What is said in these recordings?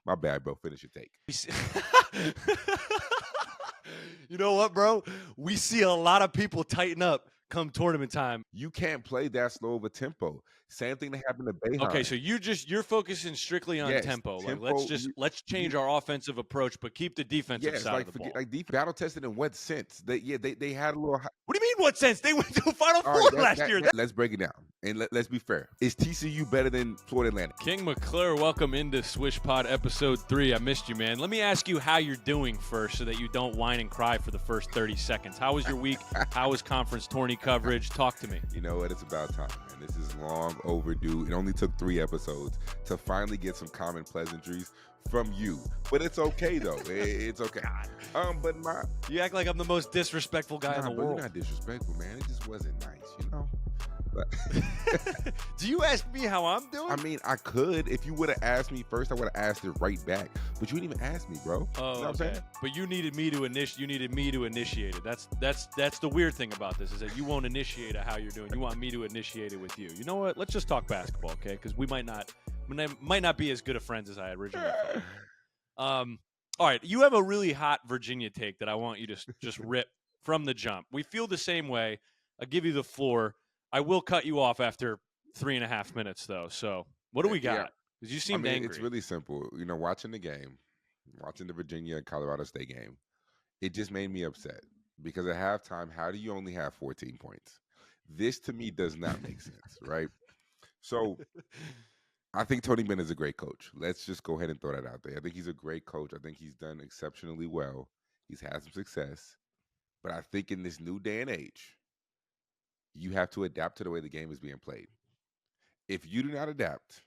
My bad, bro. Finish your take. You know what, bro? We see a lot of people tighten up come tournament time. You can't play that slow of a tempo. Same thing that happened to Okay, Boeheim. so you're focusing strictly on Yes, tempo. Like tempo. let's change our offensive approach, but keep the defensive Yes, side of like the forget ball. like battle tested in what sense? They had a little. What do you mean? What sense? They went to the Final All Four right, last year. let's break it down and let's be fair. Is TCU better than Florida Atlantic? King McClure, welcome into Swish Pod episode 3. I missed you, man. Let me ask you how you're doing first so that you don't whine and cry for the first 30 seconds. How was your week? How was conference tourney coverage? Talk to me. You know what? It's about time, man. This is long overdue. It only took 3 episodes to finally get some common pleasantries from you. But it's okay, though. It's okay. But you act like I'm the most disrespectful guy in the world. You're not disrespectful, man. It just wasn't nice, you know? Do you ask me how I'm doing? I mean, I could. If you would have asked me first, I would have asked it right back. But you didn't even ask me, bro. Oh, you know what I'm saying? But you needed me to initiate it. That's the weird thing about this is that you won't initiate how you're doing. You want me to initiate it with you. You know what? Let's just talk basketball, okay? Because we might not be as good of friends as I originally thought. All right, you have a really hot Virginia take that I want you to just rip from the jump. We feel the same way. I'll give you the floor. I will cut you off after 3.5 minutes, though. So what do we got? Because you seemed angry. It's really simple. You know, watching the Virginia and Colorado State game, it just made me upset. Because at halftime, how do you only have 14 points? This, to me, does not make sense, right? So I think Tony Bennett is a great coach. Let's just go ahead and throw that out there. I think he's a great coach. I think he's done exceptionally well. He's had some success. But I think in this new day and age, you have to adapt to the way the game is being played. If you do not adapt,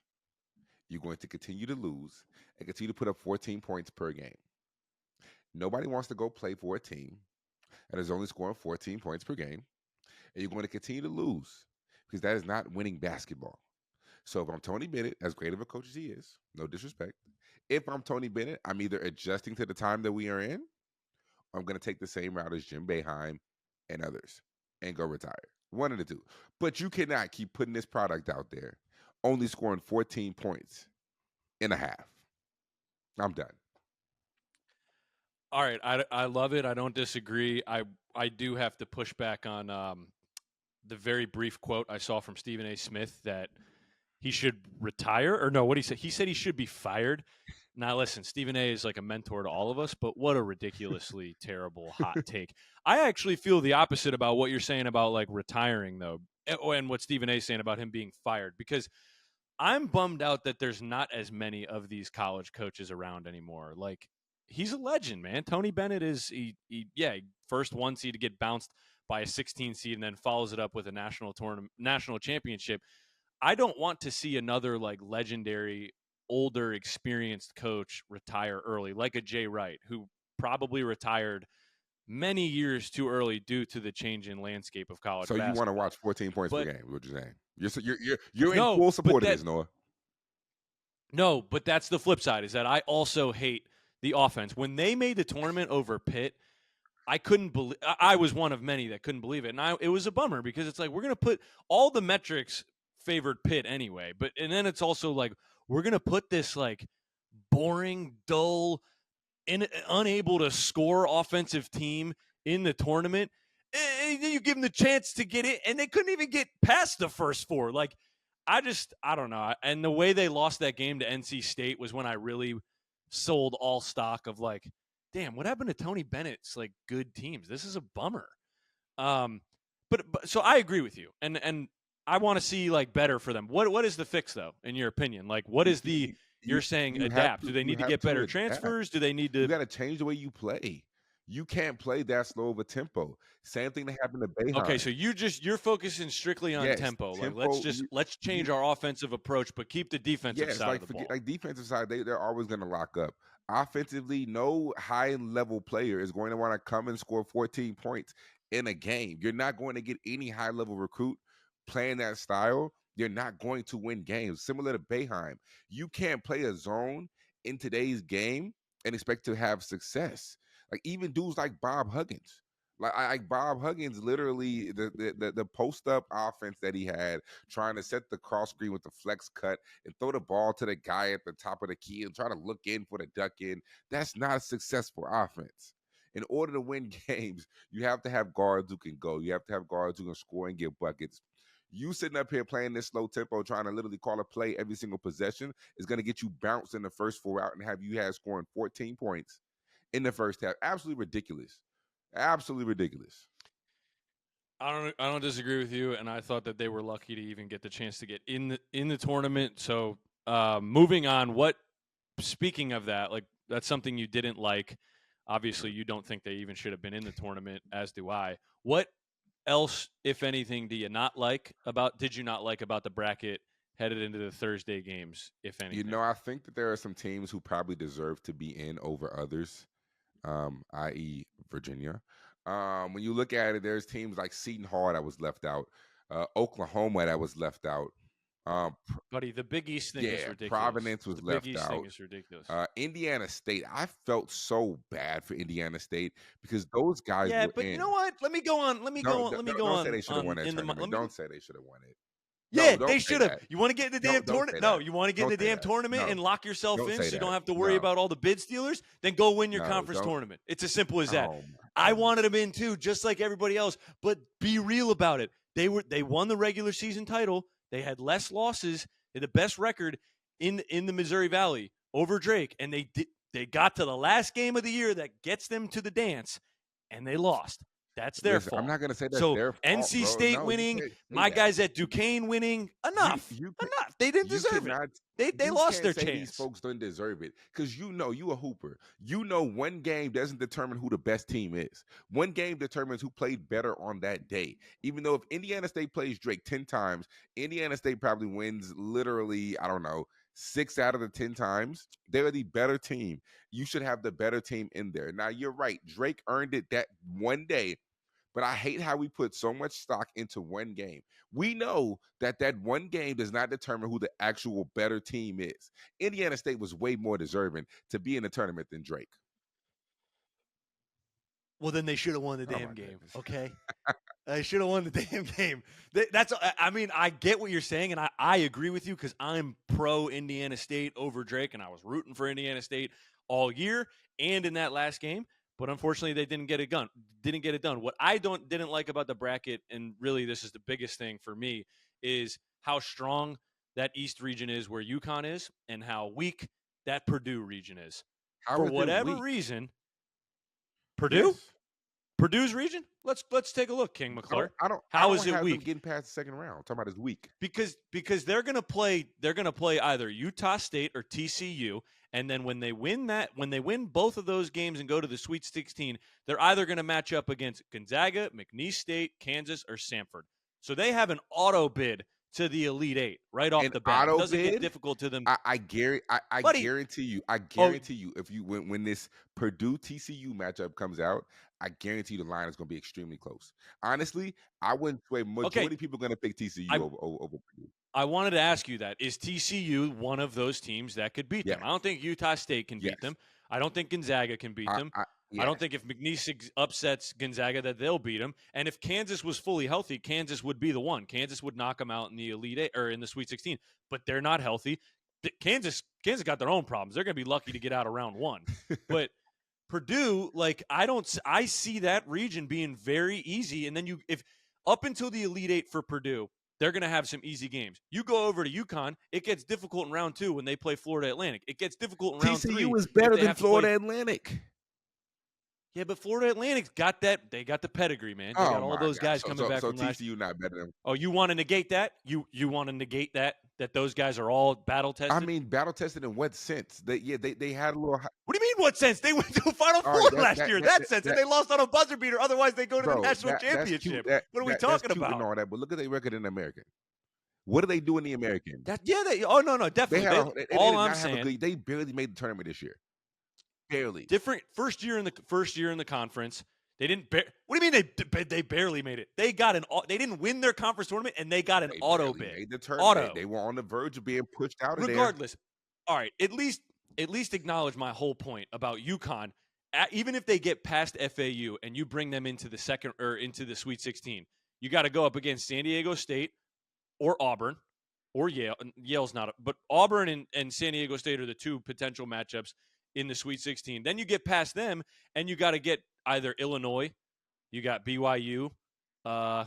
you're going to continue to lose and continue to put up 14 points per game. Nobody wants to go play for a team that is only scoring 14 points per game, and you're going to continue to lose because that is not winning basketball. So if I'm Tony Bennett, as great of a coach as he is, no disrespect, if I'm Tony Bennett, I'm either adjusting to the time that we are in, or I'm going to take the same route as Jim Boeheim and others and go retire. One of the two. But you cannot keep putting this product out there, only scoring 14 points in a half. I'm done. All right, I love it. I don't disagree. I do have to push back on the very brief quote I saw from Stephen A. Smith that he should retire. Or no, what he said? He said he should be fired. Now, listen, Stephen A. is like a mentor to all of us, but what a ridiculously terrible hot take. I actually feel the opposite about what you're saying about like retiring, though, and what Stephen A. is saying about him being fired, because I'm bummed out that there's not as many of these college coaches around anymore. Like, he's a legend, man. Tony Bennett is, first 1 seed to get bounced by a 16 seed and then follows it up with a national championship. I don't want to see another like legendary, older, experienced coach retire early, like a Jay Wright, who probably retired many years too early due to the change in landscape of college basketball. So you want to watch 14 points per game? What you're saying? You're in full support of this, Noah. No, but that's the flip side. Is that I also hate the offense. When they made the tournament over Pitt, I couldn't believe. I was one of many that couldn't believe it, and it was a bummer because it's like we're gonna put all the metrics favored Pitt anyway, and then it's also like we're gonna put this like boring, dull, unable to score offensive team in the tournament, and then you give them the chance to get it, and they couldn't even get past the first 4. Like, I don't know. And the way they lost that game to NC State was when I really sold all stock of like, damn, what happened to Tony Bennett's like good teams? This is a bummer. But so I agree with you, and I want to see like better for them. What is the fix though, in your opinion? Like, what is the you're saying adapt? Do they need to get better transfers? Do they need to? You got to change the way you play. You can't play that slow of a tempo. Same thing that happened to Boeheim. Okay, so you're focusing strictly on tempo. Like let's change our offensive approach, but keep the defensive side of the ball. Like defensive side, they're always going to lock up. Offensively, no high-level player is going to want to come and score 14 points in a game. You're not going to get any high-level recruit playing that style. You're not going to win games. Similar to Boeheim, you can't play a zone in today's game and expect to have success. Like even dudes like Bob Huggins. Like Bob Huggins, literally the post up offense that he had, trying to set the cross screen with the flex cut and throw the ball to the guy at the top of the key and try to look in for the duck in. That's not a successful offense. In order to win games, you have to have guards who can go. You have to have guards who can score and get buckets. You sitting up here playing this slow tempo, trying to literally call a play every single possession, is going to get you bounced in the first 4 out and have you had scoring 14 points in the first half. Absolutely ridiculous. Absolutely ridiculous. I don't disagree with you, and I thought that they were lucky to even get the chance to get in the tournament. So moving on, speaking of that, like that's something you didn't like. Obviously, you don't think they even should have been in the tournament, as do I. What else, if anything, did you not like about the bracket headed into the Thursday games, if anything? I think that there are some teams who probably deserve to be in over others, i.e., Virginia. When you look at it, there's teams like Seton Hall that was left out, Oklahoma that was left out. Buddy, the Big East thing is ridiculous. Providence was the Big left East out. thing is ridiculous. Indiana State, I felt so bad for Indiana State because those guys Yeah, were but in. you know what? Let me go on. Don't say they should have won that tournament. Don't say they should have won it. Yeah, don't they say should have. that. You want to get in the damn Don't say tournament? No, that. you want to get in Don't the say damn that. tournament No. and lock yourself Don't in say so you don't that. have to worry No. about all the bid stealers? Then go win your No, conference don't. tournament. It's as simple as that. Oh, my I goodness. wanted them in too, just like everybody else. But be real about it. They won the regular season title. They had less losses. They had the best record in the Missouri Valley over Drake, and they got to the last game of the year that gets them to the dance, and they lost. That's their Listen, fault. I'm not gonna say that's So their fault, NC bro. State No, you winning, can't say my that. guys at Duquesne winning. Enough. Enough. They didn't You deserve it. cannot. They You lost can't their say these chance. folks don't deserve it because you a hooper. One game doesn't determine who the best team is. One game determines who played better on that day. Even though if Indiana State plays Drake 10 times, Indiana State probably wins literally, I don't know, 6 out of the 10 times. They're the better team. You should have the better team in there. Now you're right. Drake earned it that one day. But I hate how we put so much stock into one game. We know that one game does not determine who the actual better team is. Indiana State was way more deserving to be in the tournament than Drake. Well, then they should have won the Oh, damn my game. goodness. Okay. I should have won the damn game. I mean, I get what you're saying, and I agree with you because I'm pro Indiana State over Drake, and I was rooting for Indiana State all year and in that last game. But unfortunately, they didn't get it done. Didn't get it done. What I didn't like about the bracket, and really this is the biggest thing for me, is how strong that East region is, where UConn is, and how weak that Purdue region is. How For is it whatever weak? reason, Purdue. Yes. Purdue's region? Let's take a look, King McClure. I don't How I is don't it have them weak? getting past the second round. I'm talking about it's weak. Because they're gonna play either Utah State or TCU, and then when they win both of those games and go to the Sweet 16, they're either gonna match up against Gonzaga, McNeese State, Kansas, or Samford. So they have an auto bid to the Elite Eight right off the bat. It doesn't get difficult to them. I guarantee you. If you when this Purdue TCU matchup comes out, I guarantee you the line is going to be extremely close. Honestly, I wouldn't say majority of people are going to pick TCU over Purdue. I wanted to ask you that. Is TCU one of those teams that could beat them? Yes. I don't think Utah State can beat them. I don't think Gonzaga can beat them. I don't think if McNeese upsets Gonzaga that they'll beat them. And if Kansas was fully healthy, Kansas would be the one. Kansas would knock them out in the Elite Eight or in the Sweet 16. But they're not healthy. Kansas got their own problems. They're going to be lucky to get out of round one. But Purdue, I see that region being very easy. And then if up until the Elite Eight for Purdue, they're going to have some easy games. You go over to UConn, it gets difficult in round 2 when they play Florida Atlantic. It gets difficult in round 3. TCU is better than Florida Atlantic. Yeah, but Florida Atlantic's got that. They got the pedigree, man. They got all those guys coming back from last. So TCU not better than. Oh, you want to negate that? You want to negate that those guys are all battle tested? I mean, battle tested in what sense? They had a little. What do you mean? What sense? They went to the Final Four last year. That sense, and they lost on a buzzer beater. Otherwise, they go to the national championship. What are we talking about? And all that, but look at their record in the American. What do they do in the American? No, definitely. I'm saying they barely made the tournament this year. Barely. Different first year in the conference. They didn't. What do you mean they barely made it? They didn't win their conference tournament, and they got an auto bid. Made the tournament. They were on the verge of being pushed out of there. Regardless, all right. At least acknowledge my whole point about UConn even if they get past FAU and you bring them into the second or into the Sweet 16, you got to go up against San Diego State or Auburn or Yale. Yale's not, but Auburn and San Diego State are the two potential matchups in the Sweet 16. Then you get past them and you got to get either Illinois, you got BYU.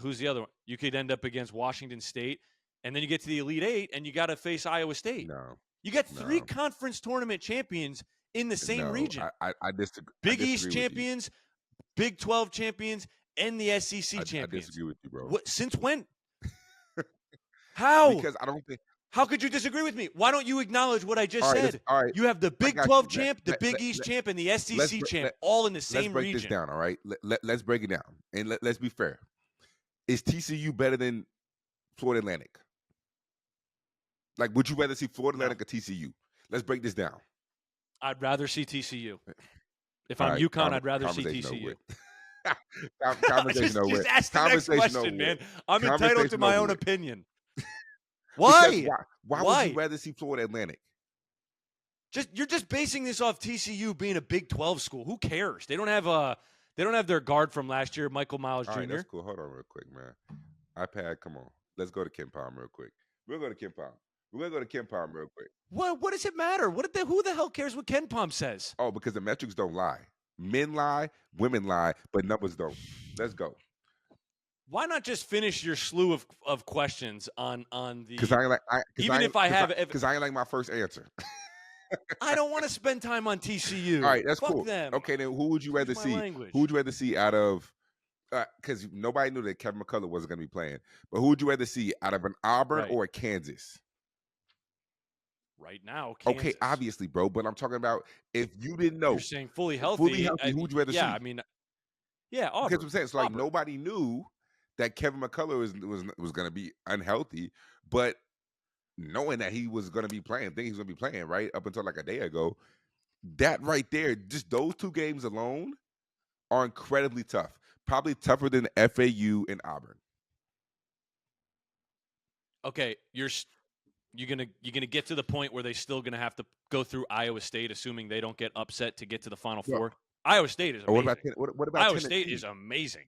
Who's the other one? You could end up against Washington State, and then you get to the Elite Eight and you got to face Iowa State. No, You got three no, conference tournament champions in the same no. region. I disagree. I Big East disagree with you. champions, Big 12 champions, and the SEC I champions. disagree with you, bro. What? Since when? How? Because I don't think. How could you disagree with me? Why don't you acknowledge what I just All right, said? all right. You have the I Big got 12 you. champ, the Big East champ, and the let's SEC bre- champ, all in the let's same break region. this down. All right, let's break it down, and let's be fair. Is TCU better than Florida Atlantic? Like, would you rather see Florida No. Atlantic or TCU? Let's break this down. I'd rather see TCU. If All I'm right, UConn, I'd rather see conversation TCU. Conversation over. Just ask the next Conversation question, over. man. I'm entitled to Conversation my over own with. opinion. Because Why? why Why? would you rather see Florida Atlantic? You're just basing this off TCU being a Big 12 school. Who cares? They don't have their guard from last year, Michael Miles All Jr. right, that's cool. Hold on real quick, man. iPad, come on. Let's go to Ken Palm real quick. We'll go to Ken Palm. We're gonna go to Ken Palm real quick. What does it matter? Who the hell cares what Ken Palm says? Oh, because the metrics don't lie. Men lie, women lie, but numbers don't. Let's go. Why not just finish your slew of questions on the? Because I ain't like because I ain't like my first answer. I don't want to spend time on TCU. All right, that's Fuck cool. them. Okay, then who would you rather Excuse my see? language. Who would you rather see out of? Because nobody knew that Kevin McCullough wasn't going to be playing. But who would you rather see out of an Auburn Right. or a Kansas? Right now, Kansas. Okay, obviously, bro. But I'm talking about if you didn't know. You're saying fully healthy. Who would you rather see? Yeah, I mean, yeah, Auburn. Because I'm saying, so like Auburn. nobody knew that Kevin McCullough was going to be unhealthy, but knowing that he was going to be playing, think he's going to be playing right up until like a day ago. That right there, just those two games alone, are incredibly tough. Probably tougher than FAU and Auburn. Okay, you're gonna get to the point where they're still gonna have to go through Iowa State, assuming they don't get upset to get to the Final Yeah. Four. Iowa State is amazing. What about Iowa Tennessee? State is amazing.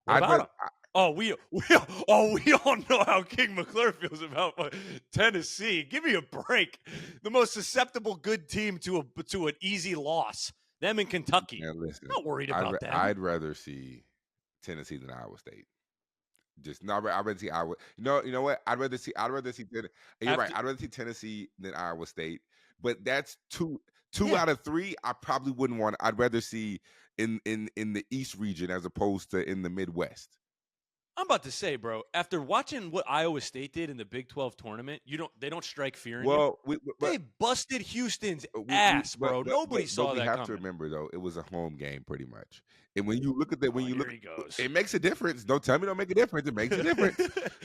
What I'd about rather- them? Oh, we all know how King McClure feels about Tennessee. Give me a break. The most susceptible good team to an easy loss. Them in Kentucky. Man, listen, Not worried about them. I'd rather see Tennessee than Iowa State. Just no, I'd rather see Iowa. You know what? I'd rather see. You're right. I'd rather see Tennessee than Iowa State. But that's two Yeah. out of three. I probably wouldn't want. I'd rather see in the East region as opposed to in the Midwest. I'm about to say, bro, after watching what Iowa State did in the Big 12 tournament, they don't strike fear in you. Well, They busted Houston's ass, bro. Nobody saw that we have coming. to remember though, it was a home game pretty much. And when you look at that, He goes. it makes a difference. Don't tell me don't make a difference. It makes a difference.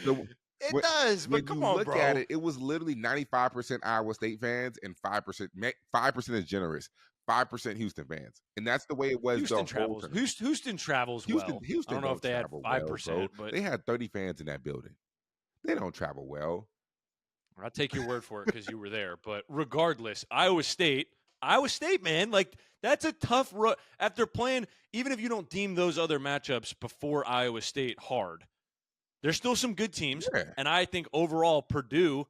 So, It does, but come on, bro. Look at it, it was literally 95% Iowa State fans and 5% is generous. 5% Houston fans, and that's the way it was. Houston travels. Houston travels well. Houston I don't know if they had 5%, but they had 30 fans in that building. They don't travel well. I'll take your word for it because you were there. But regardless, Iowa State, man, like that's a tough after playing. Even if you don't deem those other matchups before Iowa State hard, there's still some good teams, Yeah. and I think overall Purdue.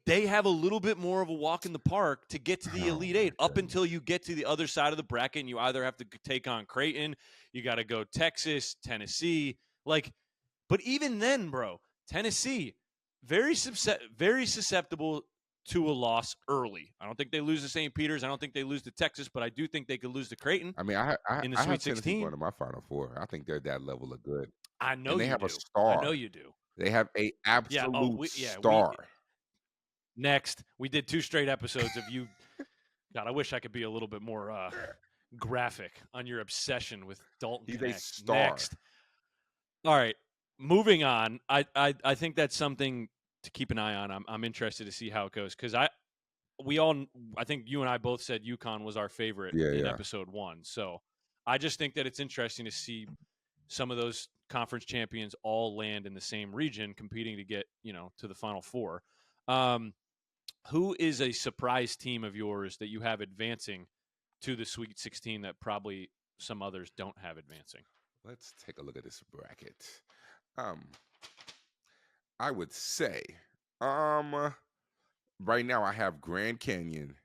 They have a little bit more of a walk in the park to get to the Elite Eight up until you get to the other side of the bracket, and you either have to take on Creighton, you got to go Texas, Tennessee, but even then, bro, Tennessee very susceptible to a loss early. I don't think they lose to St. Peter's. I don't think they lose to Texas, but I do think they could lose to Creighton. I mean, I in the have Sweet Tennessee 16. going to my Final Four. I think they're that level of good. I know and they you have do. a star. I know you do. They have a absolute star. Next, we did 2 straight episodes of you. God, I wish I could be a little bit more graphic on your obsession with Dalton He's Connect. a star. Next. All right, moving on. I think that's something to keep an eye on. I'm interested to see how it goes because I think you and I both said UConn was our favorite in episode 1. So I just think that it's interesting to see some of those conference champions all land in the same region competing to get, to the Final Four. Who is a surprise team of yours that you have advancing to the Sweet 16 that probably some others don't have advancing. Let's take a look at this bracket. Um, I would say, um, right now I have Grand Canyon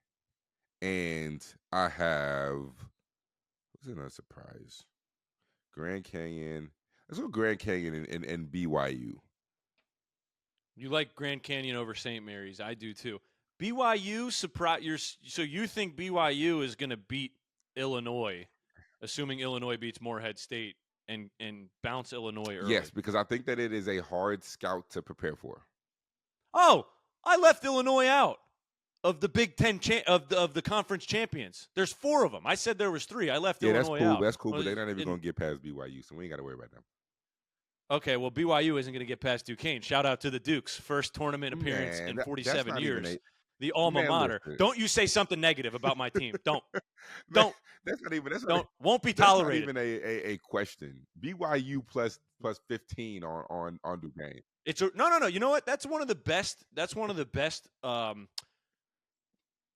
and I have what's another surprise? Grand Canyon. Let's go Grand Canyon and BYU. You like Grand Canyon over St. Mary's? I do too. BYU surprise. So you think BYU is going to beat Illinois, assuming Illinois beats Morehead State and bounce Illinois early? Yes, because I think that it is a hard scout to prepare for. Oh, I left Illinois out of the Big Ten of the conference champions. There's 4 of them. I said there was 3. I left Illinois That's cool. out. That's cool, but they're not even going to get past BYU, so we ain't got to worry about them. Okay, well, BYU isn't going to get past Duquesne. Shout out to the Dukes. First tournament appearance in 47 years. The alma mater. Listen. Don't you say something negative about my team. Don't. That's not even. Won't be tolerated. That's not even a question. BYU plus 15 on Duquesne. No. You know what? That's one of the best.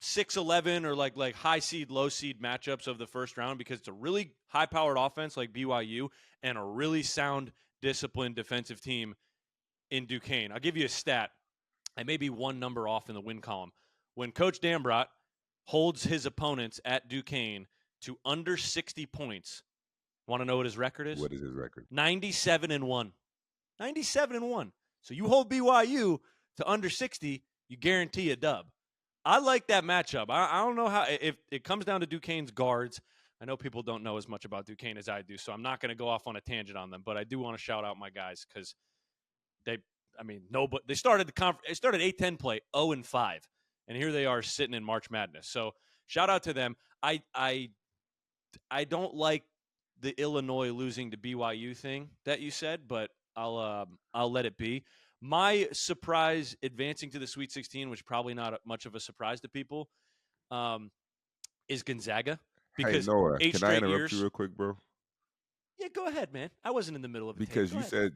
6-11 or like high seed, low seed matchups of the first round because it's a really high powered offense like BYU and a really sound, disciplined defensive team in Duquesne. I'll give you a stat. I may be one number off in the win column. When Coach Dambrot holds his opponents at Duquesne to under 60 points, want to know what his record is? What is his record? 97-1. 97-1. So you hold BYU to under 60, you guarantee a dub. I like that matchup. I don't know how if it comes down to Duquesne's guards. I know people don't know as much about Duquesne as I do, so I'm not going to go off on a tangent on them. But I do want to shout out my guys because they started the conference. They started A-10 play 0-5, and here they are sitting in March Madness. So shout out to them. I don't like the Illinois losing to BYU thing that you said, but I'll let it be. My surprise advancing to the Sweet 16, which probably not much of a surprise to people, is Gonzaga. Because hey, Noah, 8 can straight I interrupt years, you real quick, bro? Yeah, go ahead, man. I wasn't in the middle of it. Because you said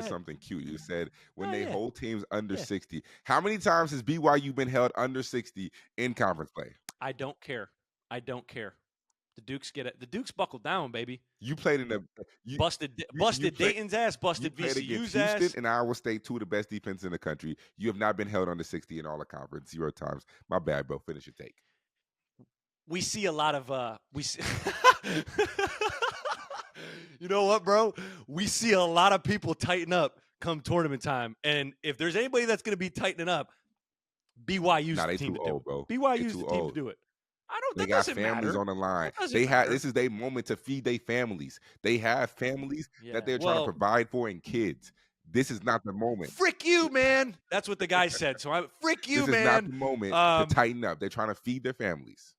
something cute. You said when they hold teams under 60. How many times has BYU been held under 60 in conference play? I don't care. The Dukes get it. The Dukes buckle down, baby. You played in the busted Dayton's ass, busted VCU's ass. Houston and Iowa State, 2 of the best defense in the country. You have not been held under 60 in all the conference 0 times. My bad, bro. Finish your take. We see a lot of You know what, bro? We see a lot of people tighten up come tournament time, and if there's anybody that's going to be tightening up, BYU's the team to do it. Bro. BYU's the team to do it. They got families on the line. This is their moment to feed their families. They have families that they're trying to provide for and kids. This is not the moment. Frick you, man. That's what the guy said. So frick you, man. This is not the moment to tighten up. They're trying to feed their families.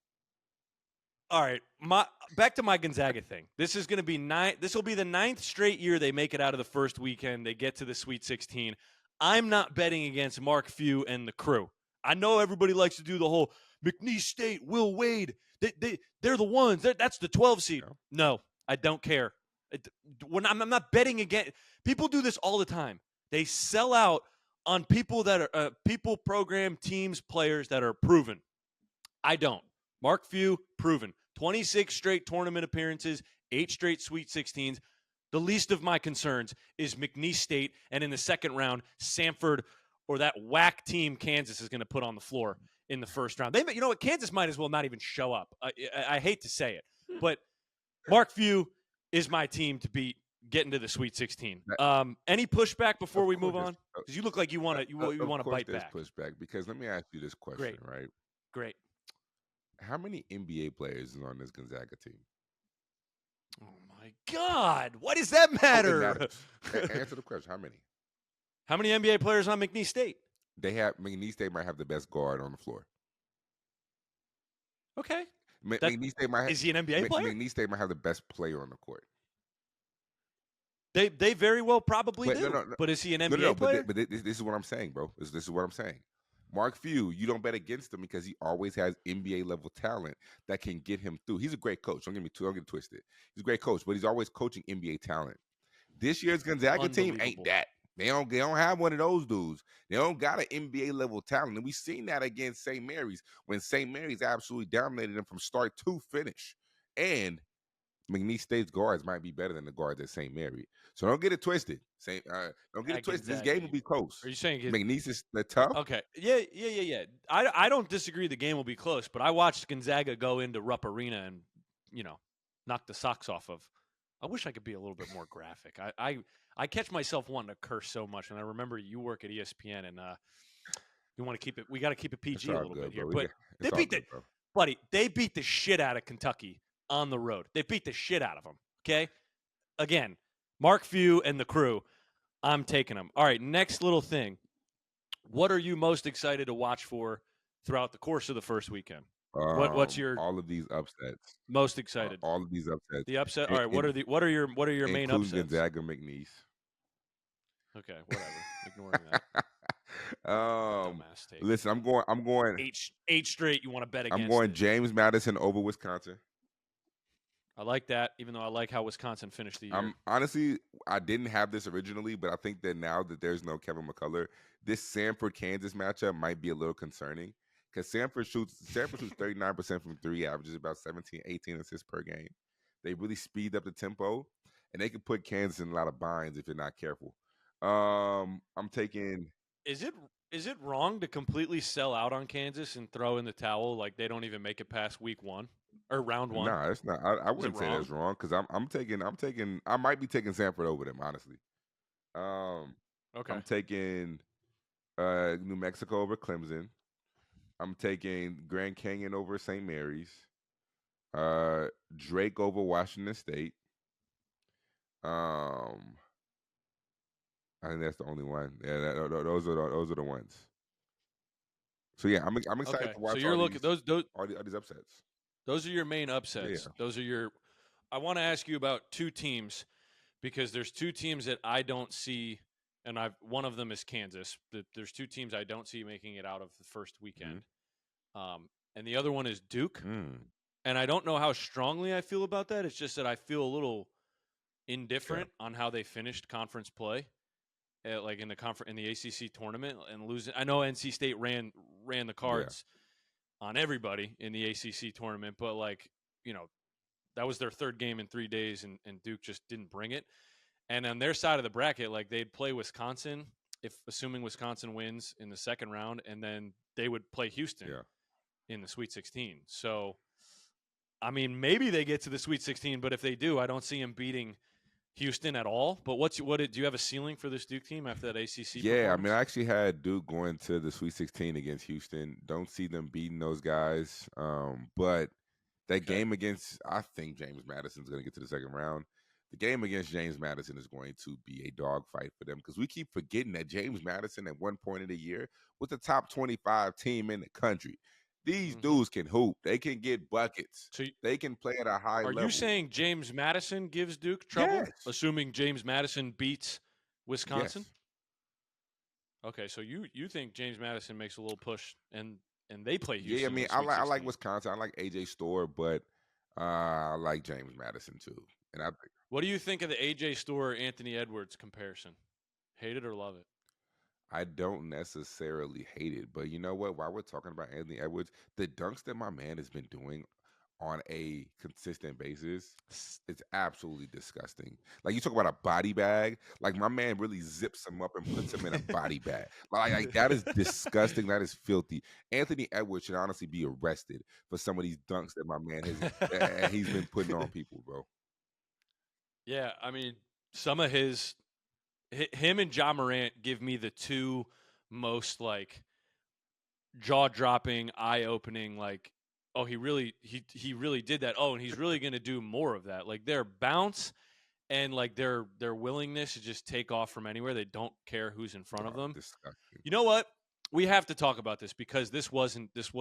All right, back to my Gonzaga thing. This is going to be This will be the 9th straight year they make it out of the first weekend. They get to the Sweet 16. I'm not betting against Mark Few and the crew. I know everybody likes to do the whole McNeese State, Will Wade. They're the ones. That's the 12 seed. No, I don't care. I'm not betting against. People do this all the time. They sell out on people that are people, program, teams, players that are proven. I don't. Mark Few, proven. 26 straight tournament appearances, 8 straight Sweet 16s. The least of my concerns is McNeese State, and in the second round, Samford or that whack team Kansas is going to put on the floor in the first round. You know what? Kansas might as well not even show up. I hate to say it, but Mark Few is my team to beat getting to the Sweet 16. Any pushback before we move on? Because you look like you want to bite back. Pushback, because let me ask you this question, right? Great. How many NBA players is on this Gonzaga team? Oh, my God. Why does that matter? Answer the question. How many? How many NBA players on McNeese State? McNeese State might have the best guard on the floor. Okay. McNeese State might have, is he an NBA player? McNeese State might have the best player on the court. They very well probably do. No. But is he an NBA player? But this is what I'm saying, bro. This is what I'm saying. Mark Few, you don't bet against him because he always has NBA level talent that can get him through. He's a great coach. Don't get it twisted. He's a great coach, but he's always coaching NBA talent. This year's Gonzaga team ain't that. They don't have one of those dudes. They don't got an NBA level talent. And we seen that against St. Mary's when St. Mary's absolutely dominated them from start to finish. And McNeese State's guards might be better than the guards at St. Mary. So don't get it twisted. Don't get it At twisted. This Gonzaga. game will be close. Are you saying it? McNeese is the tough. Okay. Yeah. I don't disagree the game will be close, but I watched Gonzaga go into Rupp Arena and, knock the socks off of. I wish I could be a little bit more graphic. I catch myself wanting to curse so much, and I remember you work at ESPN, and you want to keep it. We got to keep it It's PG a all little good, bit here. bro. But they It's all beat good, bro. buddy. They beat the shit out of Kentucky on the road. They beat the shit out of them. Okay. Again, Mark Few and the crew. I'm taking them. All right. Next little thing. What are you most excited to watch for throughout the course of the first weekend? What's your All of these upsets. most excited? All of these upsets. The upset. All right. What are your main including upsets? Gonzaga McNeese. Okay, whatever. Ignoring that. Dumbass take. Listen, I'm going Eight straight. You want to bet against? I'm going it. James Madison over Wisconsin. I like that, even though I like how Wisconsin finished the year. Honestly, I didn't have this originally, but I think that now that there's no Kevin McCullough, this Sanford Kansas matchup might be a little concerning because Sanford shoots 39% from three, averages about 17, 18 assists per game. They really speed up the tempo, and they can put Kansas in a lot of binds if you're not careful. I'm taking. Is it wrong to completely sell out on Kansas and throw in the towel like they don't even make it past week one or round one? Nah, it's not. I wouldn't say that's wrong because I'm taking. I might be taking Sanford over them, honestly. Okay. I'm taking New Mexico over Clemson. I'm taking Grand Canyon over St. Mary's. Drake over Washington State. I think that's the only one. Yeah, those are the ones. So yeah, I'm excited to watch. So you're looking all these upsets. Those are your main upsets. Yeah. Those are your. I want to ask you about two teams because there's two teams that I don't see, and one of them is Kansas. There's two teams I don't see making it out of the first weekend, and the other one is Duke. And I don't know how strongly I feel about that. It's just that I feel a little indifferent on how they finished conference play, like in the ACC tournament and losing. I know NC State ran the cards on everybody in the ACC tournament, but that was their third game in 3 days, and Duke just didn't bring it. And on their side of the bracket, they'd play Wisconsin, assuming Wisconsin wins in the second round, and then they would play Houston in the Sweet 16. So, I mean, maybe they get to the Sweet 16, but if they do, I don't see them beating Houston at all. But do you have a ceiling for this Duke team after that ACC? Yeah, I mean, I actually had Duke going to the Sweet 16 against Houston. Don't see them beating those guys. But that game against, I think James Madison's going to get to the second round. The game against James Madison is going to be a dogfight for them because we keep forgetting that James Madison at one point in the year was the top 25 team in the country. These dudes can hoop. They can get buckets. So they can play at a high level. Are you saying James Madison gives Duke trouble? Yes. Assuming James Madison beats Wisconsin? Yes. Okay, so you think James Madison makes a little push and they play Houston? Yeah, I mean, I like Wisconsin. I like AJ Storr, but I like James Madison too. And what do you think of the AJ Storr Anthony Edwards comparison? Hate it or love it? I don't necessarily hate it, but you know what? While we're talking about Anthony Edwards, the dunks that my man has been doing on a consistent basis, it's absolutely disgusting. Like you talk about a body bag, like my man really zips him up and puts him in a body bag. Like that is disgusting. That is filthy. Anthony Edwards should honestly be arrested for some of these dunks that my man he's been putting on people, bro. Yeah, I mean, some of him and Ja Morant give me the two most jaw-dropping, eye-opening, oh, he really did that. Oh, and he's really going to do more of that. Like their bounce and their willingness to just take off from anywhere. They don't care who's in front of them. Disgusting. You know what? We have to talk about this because this was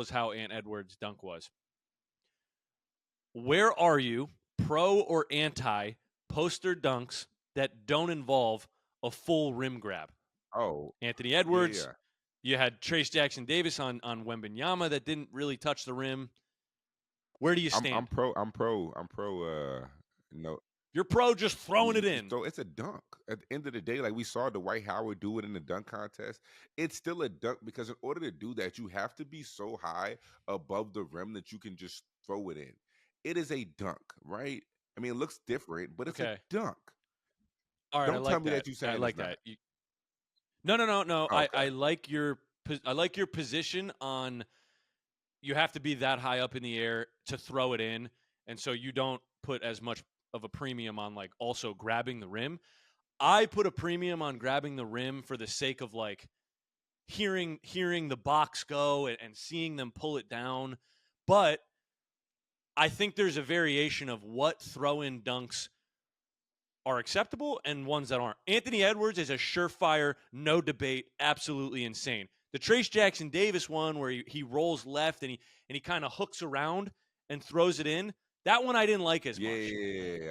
how Ant Edwards' dunk was. Where are you, pro or anti poster dunks that don't involve a full rim grab? Oh, Anthony Edwards. Yeah. You had Trace Jackson Davis on Wembanyama that didn't really touch the rim. Where do you stand? I'm pro. No. You're pro just throwing it You just in. throw, it's a dunk. At the end of the day, like we saw Dwight Howard do it in the dunk contest, it's still a dunk because in order to do that, you have to be so high above the rim that you can just throw it in. It is a dunk, right? I mean, it looks different, but it's a Okay. dunk. All right, I Don't tell like me that. that you I saying it's like not. that. No, no, no, no. Okay. I like your position on you have to be that high up in the air to throw it in, and so you don't put as much of a premium on like also grabbing the rim. I put a premium on grabbing the rim for the sake of like hearing the box go and seeing them pull it down. But I think there's a variation of what throw-in dunks are acceptable and ones that aren't. Anthony Edwards is a surefire, no debate, absolutely insane. The Trace Jackson Davis one where he rolls left and he kind of hooks around and throws it in. That one I didn't like as much.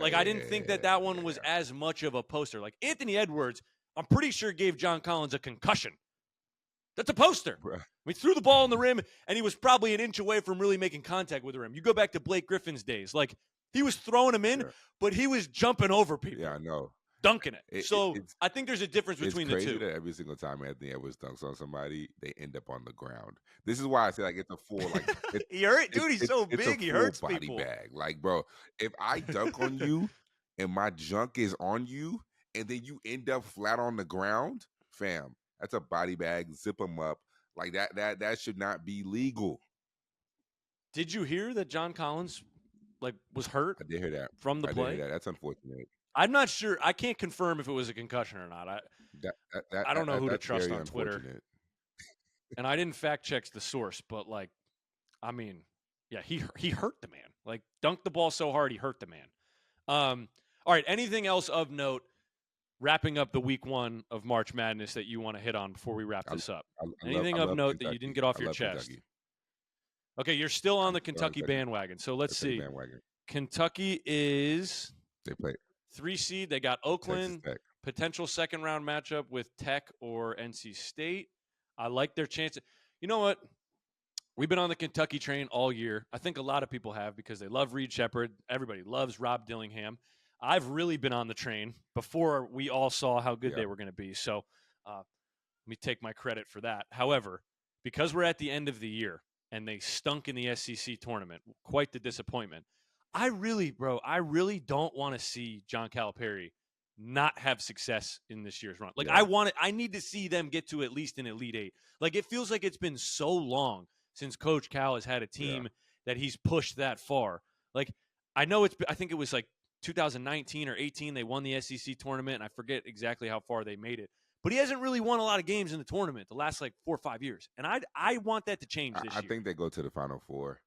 Like I didn't think that one was as much of a poster. Like Anthony Edwards, I'm pretty sure gave John Collins a concussion. That's a poster. Bruh. He threw the ball in the rim, and he was probably an inch away from really making contact with the rim. You go back to Blake Griffin's days. Like, he was throwing them in, Sure. but he was jumping over people. Yeah, I know. Dunking it. So It's I think there's a difference between the crazy two. that every single time Anthony Edwards dunks on somebody, they end up on the ground. This is why I say like it's a full like He hurt, dude. He's so it's big, a he full hurts body people. bag. Like, bro, if I dunk on you and my junk is on you, and then you end up flat on the ground, fam, that's a body bag. Zip them up. Like that should not be legal. Did you hear that John Collins like was hurt I did hear that. from the I did hear play? that. That's unfortunate. I'm not sure. I can't confirm if it was a concussion or not. I don't know who to That's trust very on Twitter. unfortunate. And I didn't fact check the source, but like, I mean, yeah, he hurt the man. Like, dunked the ball so hard he hurt the man. All right. Anything else of note? Wrapping up the week one of March Madness that you want to hit on before we wrap this up? Anything of note that you didn't get off your chest? Kentucky. Okay, you're still on the still on Kentucky Kentucky. bandwagon. So let's see. Bandwagon. Kentucky is They play 3 seed. They got Texas Oakland. Tech. Potential second round matchup with Tech or NC State. I like their chances. You know what? We've been on the Kentucky train all year. I think a lot of people have because they love Reed Sheppard. Everybody loves Rob Dillingham. I've really been on the train before we all saw how good they were going to be. So let me take my credit for that. However, because we're at the end of the year and they stunk in the SEC tournament, quite the disappointment. I really don't want to see John Calipari not have success in this year's run. Like I need to see them get to at least an Elite Eight. Like it feels like it's been so long since Coach Cal has had a team that he's pushed that far. Like I know I think it was like 2019 or 18 they won the SEC tournament, and I forget exactly how far they made it. But he hasn't really won a lot of games in the tournament the last like 4 or 5 years, and I want that to change this year. I think they go to the Final Four,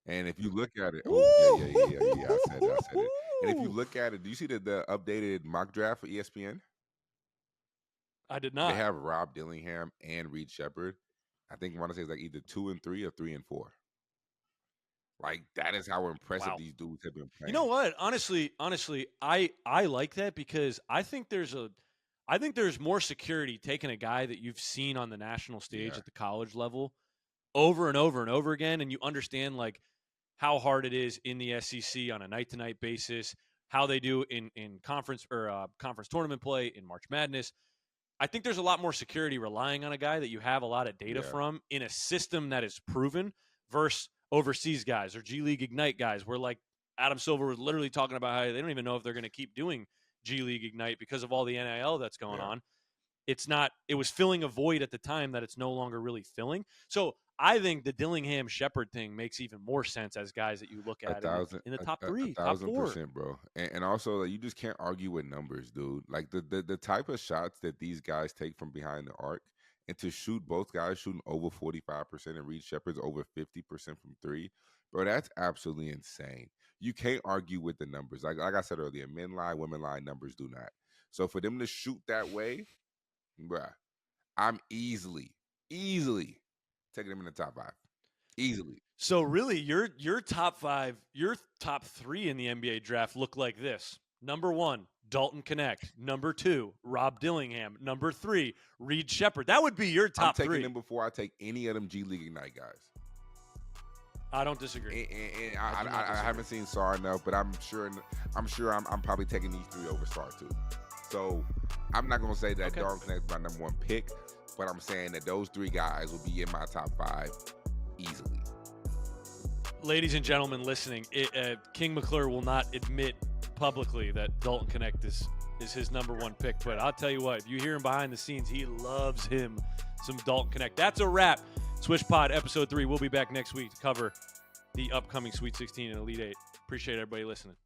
and if you look at it, I said it. And if you look at it, do you see the updated mock draft for ESPN? I did not. They have Rob Dillingham and Reed Sheppard. I think I want to say it's like either 2 and 3 or 3 and 4. Like that is how impressive these dudes have been playing. You know what? Honestly, I like that because I think there's more security taking a guy that you've seen on the national stage at the college level over and over and over again, and you understand like how hard it is in the SEC on a night-to-night basis, how they do in conference or conference tournament play in March Madness. I think there's a lot more security relying on a guy that you have a lot of data from in a system that is proven versus overseas guys or G League Ignite guys where like Adam Silver was literally talking about how they don't even know if they're going to keep doing G League Ignite because of all the NIL that's going on. It was filling a void at the time that it's no longer really filling. So I think the Dillingham Sheppard thing makes even more sense as guys that you look at in the top 3, top 4. 1,000%, bro. And also, like, you just can't argue with numbers, dude. Like the type of shots that these guys take from behind the arc, and to shoot both guys shooting over 45% and Reed Sheppard's over 50% from 3, bro, that's absolutely insane. You can't argue with the numbers. Like I said earlier, men lie, women lie, numbers do not. So for them to shoot that way, bruh, I'm easily taking them in the top 5. Easily. So really, your top 5, your top 3 in the NBA draft look like this. Number 1, Dalton Connect. Number 2, Rob Dillingham. Number 3, Reed Sheppard. That would be your top 3. I'm taking them before I take any of them G League Ignite guys. I don't disagree. And I do not I disagree. haven't seen Sar enough, but I'm sure I'm probably taking these three over Sar too. So I'm not gonna say that Okay. Dalton Connect is my number one pick, but I'm saying that those three guys will be in my top 5 easily. Ladies and gentlemen listening, King McClure will not admit publicly that Dalton Connect is his number one pick. But I'll tell you what, if you hear him behind the scenes, he loves him some Dalton Connect. That's a wrap. Swish Pod Episode 3. We'll be back next week to cover the upcoming Sweet 16 and Elite 8. Appreciate everybody listening.